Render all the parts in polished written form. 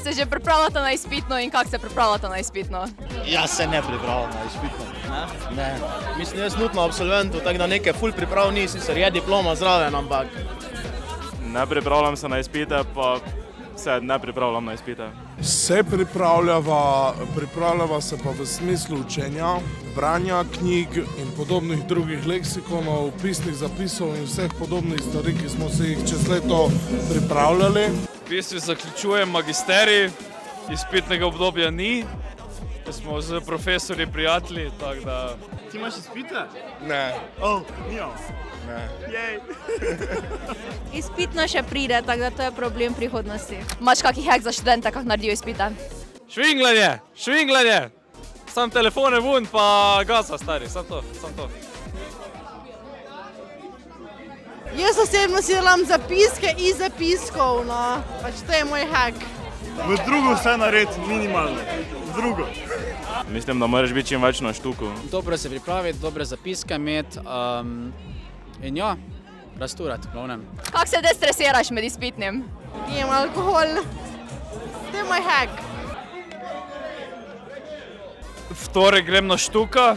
se že pripravljate na izpitno in kako se pripravljate na izpitno? Jaz se ne pripravljam na izpitno. Ne. Mislim, jaz nutno absolventu, tako da neke ful priprav ni, sicer je diploma zraven, ampak... Ne pripravljam se na izpite, pa se ne pripravljam na izpite. Se pripravljava se pa v smislu učenja, branja knjig in podobnih drugih leksikonov, pisnih zapisov in vseh podobnih stvari, ki smo se jih čez leto pripravljali. V bistvu zaključujem magisterij, izpitnega obdobja ni, smo z profesorji prijatelji, tako da... Ti imaš izpite? Ne. Nijam. Ne. Jej. Izpitno še pride, tako da to je problem prihodnosti. Imaš kakih hack za študente, kako naredijo izpite? Švinglanje! Sam telefone vun pa gaza, stari, sam to. Jaz osebno si delam zapiske iz zapiskov, no. Pač to je moj hack. V drugo vse naredi, minimalno. V drugo. Mislim, da moraš biti čim več na štuku. Dobro se pripraviti, dobre zapiske imeti in ja, rasturati, glavnem. Kako se destresiraš med izpitnim? Pijem alkohol. To je moj hack. V torek grem na štuka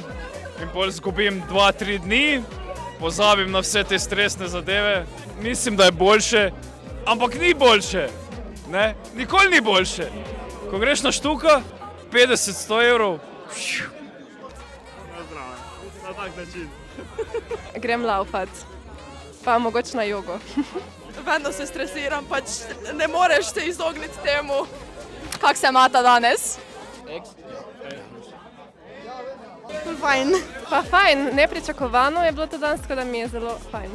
in pol zgubim 2-3 dni, pozabim na vse te stresne zadeve. Mislim, da je boljše, ampak ni boljše. Ne? Nikoli ni boljše. Ko greš na štuka, 50-100 evrov. Na tak način. Grem laufat, pa mogoče na jogo. Vedno se stresiram, pač ne moreš se izogniti temu. Kako se imata danes? Fajn. Pa fajn, nepričakovano je bilo to danes, tako da mi je zelo fajn.